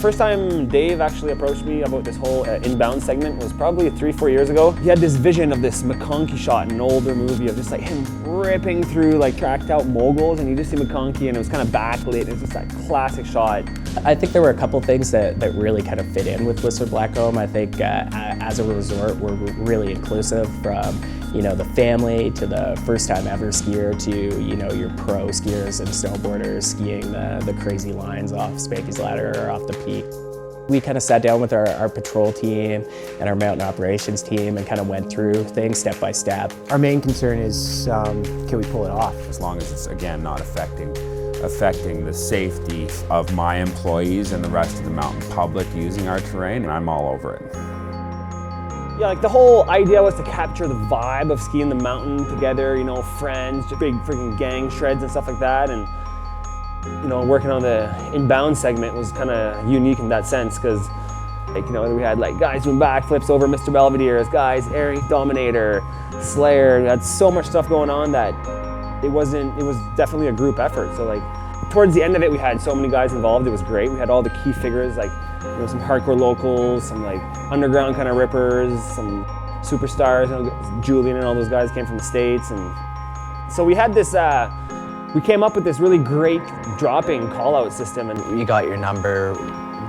first time Dave actually approached me about this whole inbound segment was probably 3-4 years ago. He had this vision of this McConkey shot in an older movie of just like him ripping through like tracked out moguls, and you just see McConkey and it was kind of backlit, and it's just that classic shot. I think there were a couple things that really kind of fit in with Whistler-Blackcomb. I think as a resort, we're really inclusive, from the family to the first time ever skier to your pro skiers and snowboarders skiing the crazy lines off Spanky's Ladder or off the peak. We kind of sat down with our patrol team and our mountain operations team and kind of went through things step by step. Our main concern is, can we pull it off? As long as it's, again, not affecting the safety of my employees and the rest of the mountain public using our terrain, I'm all over it. Yeah, like the whole idea was to capture the vibe of skiing the mountain together, friends, just big freaking gang shreds and stuff like that. And working on the inbound segment was kind of unique in that sense, because we had like guys doing backflips over Mr. Belvedere's, guys airing Dominator, Slayer. We had so much stuff going on that it was definitely a group effort. So like towards the end of it, we had so many guys involved. It was great. We had all the key figures, like some hardcore locals, some like underground kind of rippers, some superstars. Julian and all those guys came from the States, and so we had this. We came up with this really great dropping call-out system. And you got your number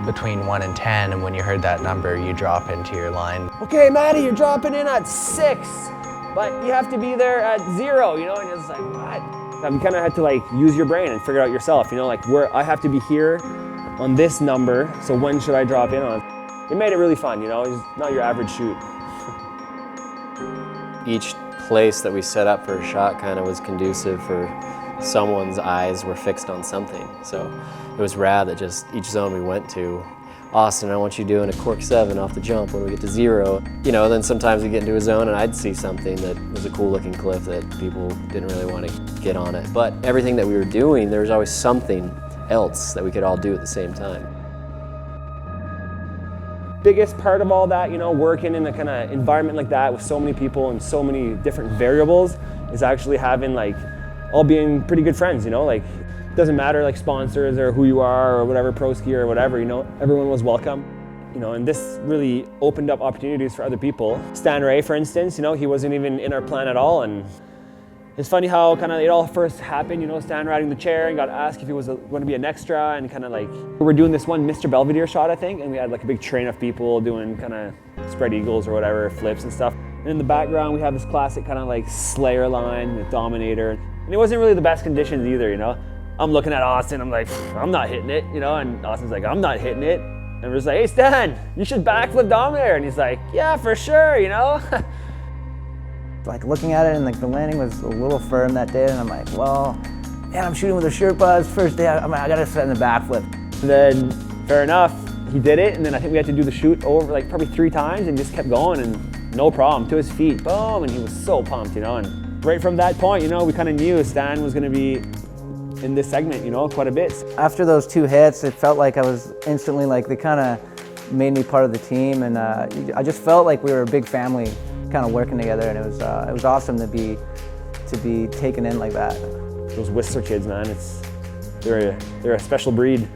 between 1 and 10, and when you heard that number, you drop into your line. Okay, Maddie, you're dropping in at 6, but you have to be there at 0, and it's like, what? You kind of had to like use your brain and figure it out yourself, like where I have to be here on this number, so when should I drop in on? It made it really fun, it's not your average shoot. Each place that we set up for a shot kind of was conducive for someone's eyes were fixed on something. So it was rad that just each zone we went to, Austin, I want you doing a cork 7 off the jump when we get to 0. Then sometimes we get into a zone and I'd see something that was a cool looking cliff that people didn't really want to get on it. But everything that we were doing, there was always something else that we could all do at the same time. Biggest part of all that, working in a kind of environment like that with so many people and so many different variables is actually having all being pretty good friends, like it doesn't matter like sponsors or who you are or whatever, pro skier or whatever, everyone was welcome. And this really opened up opportunities for other people. Stan Ray, for instance, he wasn't even in our plan at all, and it's funny how kind of it all first happened, Stan riding the chair and got asked if he was going to be an extra, and kind of like, we were doing this one Mr. Belvedere shot, I think, and we had like a big train of people doing kind of spread eagles or whatever, flips and stuff. And in the background, we have this classic kind of like Slayer line with Dominator. And it wasn't really the best conditions either, I'm looking at Austin, I'm like, I'm not hitting it, and Austin's like, I'm not hitting it. And we're just like, hey Stan, you should backflip Dominator. And he's like, yeah, for sure, Like looking at it, and like the landing was a little firm that day, and I'm like, well, yeah, I'm shooting with a Sherpa. First day, I gotta set in the backflip. And then, fair enough, he did it, and then I think we had to do the shoot over like probably 3 times, and just kept going, and no problem, to his feet, boom, and he was so pumped, and right from that point, we kind of knew Stan was gonna be in this segment, quite a bit. After those 2 hits, it felt like I was instantly they kind of made me part of the team, and I just felt like we were a big family, kind of working together, and it was awesome to be taken in like that. Those Whistler kids, man, they're a special breed.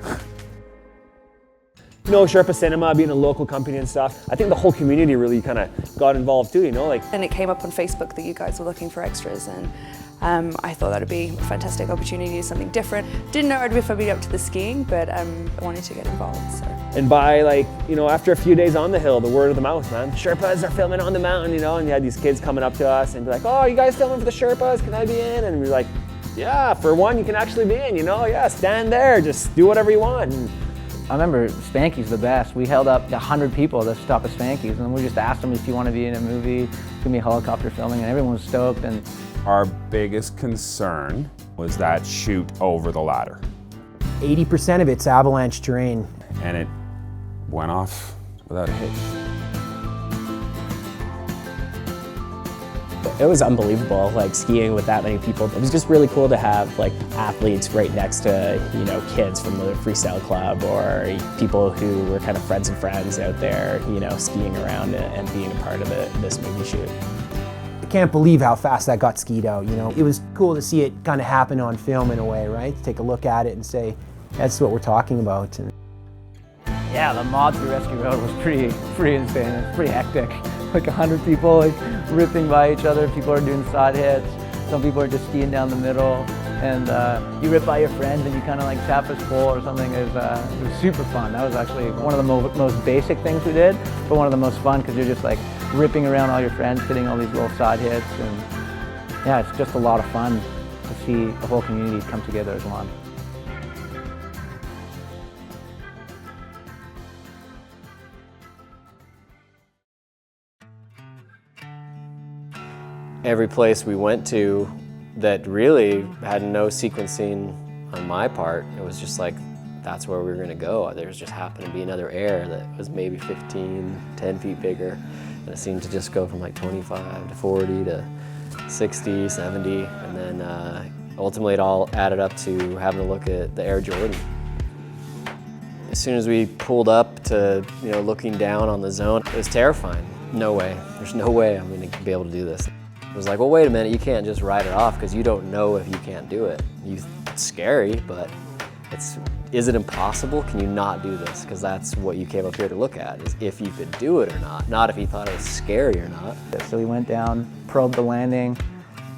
Sherpa Cinema being a local company and stuff, I think the whole community really kind of got involved too, And it came up on Facebook that you guys were looking for extras, and I thought that'd be a fantastic opportunity, something different. Didn't know if I'd be up to the skiing, but I wanted to get involved. So. And by after a few days on the hill, the word of the mouth, man. Sherpas are filming on the mountain, and you had these kids coming up to us and be like, oh, you guys filming for the Sherpas? Can I be in? And we're like, yeah, for one, you can actually be in, yeah, stand there, just do whatever you want. And I remember Spanky's the best. We held up 100 people to stop at Spanky's, and we just asked them if you want to be in a movie, give me a helicopter filming, and everyone was stoked. And Our biggest concern was that shoot over the ladder. 80% of it's avalanche terrain. And it went off without a hitch. It was unbelievable, skiing with that many people. It was just really cool to have athletes right next to, kids from the freestyle club, or people who were kind of friends of friends out there, skiing around and being a part of this movie shoot. I can't believe how fast that got skied out, It was cool to see it kind of happen on film in a way, right? To take a look at it and say, that's what we're talking about. And Yeah, the mob through Rescue Road was pretty insane. It was pretty hectic. Like 100 people like ripping by each other. People are doing side hits. Some people are just skiing down the middle. And you rip by your friends and you kind of like tap a spool or something. It was super fun. That was actually one of the most basic things we did, but one of the most fun because you're just like ripping around all your friends, hitting all these little side hits. And yeah, it's just a lot of fun to see the whole community come together as one. Every place we went to that really had no sequencing on my part, it was just like, that's where we were gonna go. There just happened to be another air that was maybe 15, 10 feet bigger. And it seemed to just go from like 25 to 40 to 60, 70. And then ultimately it all added up to having to look at the Air Jordan. As soon as we pulled up to, looking down on the zone, it was terrifying. No way, there's no way I'm gonna be able to do this. It was like, well, wait a minute, you can't just write it off because you don't know if you can't do it. It's scary, but is it impossible? Can you not do this? Because that's what you came up here to look at, is if you could do it or not if you thought it was scary or not. So we went down, probed the landing,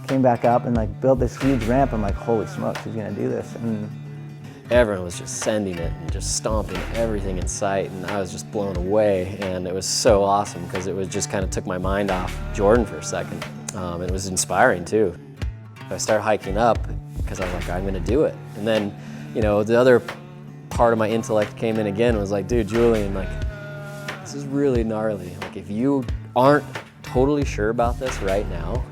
came back up and like built this huge ramp. I'm like, holy smokes, he's gonna do this. And everyone was just sending it and just stomping everything in sight, and I was just blown away. And it was so awesome because it was just kind of took my mind off Jordan for a second. It was inspiring too. I started hiking up because I was like, I'm gonna do it. And then, the other part of my intellect came in again and was like, dude, Julian, like, this is really gnarly. Like, if you aren't totally sure about this right now,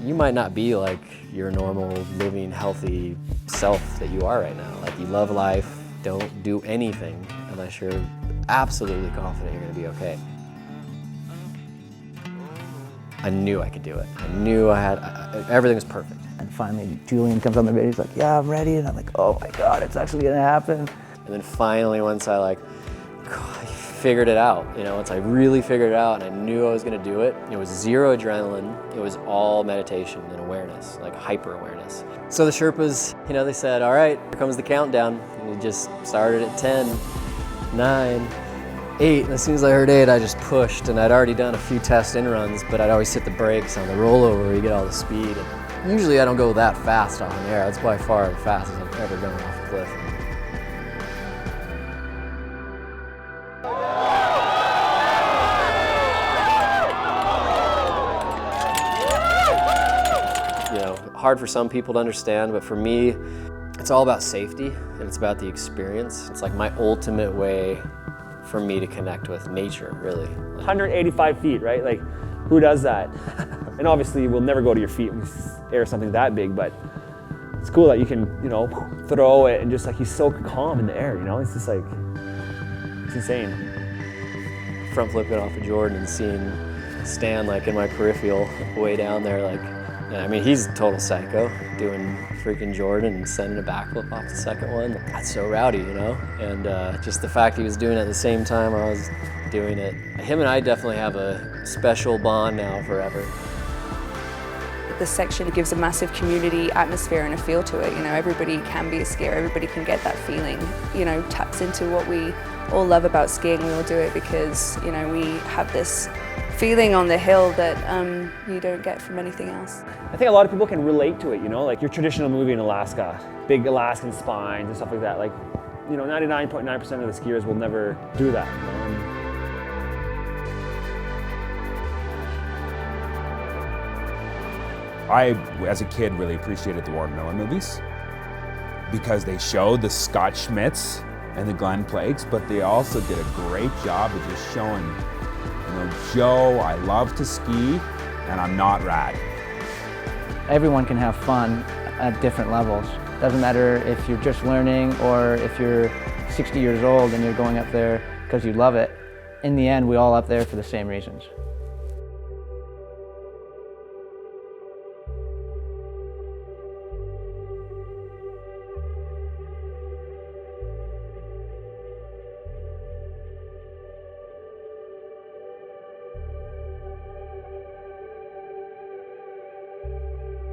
you might not be like your normal, living, healthy self that you are right now. Like, you love life, don't do anything unless you're absolutely confident you're gonna be okay. I knew I could do it. I knew everything was perfect. And finally, Julian comes on the radio, he's like, yeah, I'm ready. And I'm like, oh my God, it's actually gonna happen. And then finally, once I figured it out, once I really figured it out and I knew I was gonna do it, it was zero adrenaline. It was all meditation and awareness, like hyper awareness. So the Sherpas, they said, all right, here comes the countdown. And we just started at 10, 9, 8, and as soon as I heard 8, I just pushed, and I'd already done a few test in-runs, but I'd always hit the brakes on the rollover where you get all the speed. And usually I don't go that fast off an air. That's by far the fastest I've ever gone off a cliff. Hard for some people to understand, but for me, it's all about safety, and it's about the experience. It's like my ultimate way for me to connect with nature, really. 185 feet, right? Like, who does that? And obviously, we'll never go to your feet when you air something that big, but it's cool that you can, throw it and just like, he's so calm in the air, It's just like, it's insane. Front flipping off of Jordan and seeing Stan like in my peripheral way down there, like, he's a total psycho, doing freaking Jordan and sending a backflip off the second one. That's so rowdy, And just the fact he was doing it at the same time I was doing it. Him and I definitely have a special bond now forever. This section gives a massive community atmosphere and a feel to it. Everybody can be a skier, everybody can get that feeling. Taps into what we all love about skiing. We all do it because, we have this feeling on the hill that you don't get from anything else. I think a lot of people can relate to it, like your traditional movie in Alaska, big Alaskan spines and stuff like that. Like, 99.9% of the skiers will never do that. I, as a kid, really appreciated the Ward Miller movies because they showed the Scott Schmidts and the Glenn Plakes, but they also did a great job of just showing, Joe, I love to ski, and I'm not rad. Everyone can have fun at different levels. Doesn't matter if you're just learning or if you're 60 years old and you're going up there because you love it. In the end, we're all up there for the same reasons.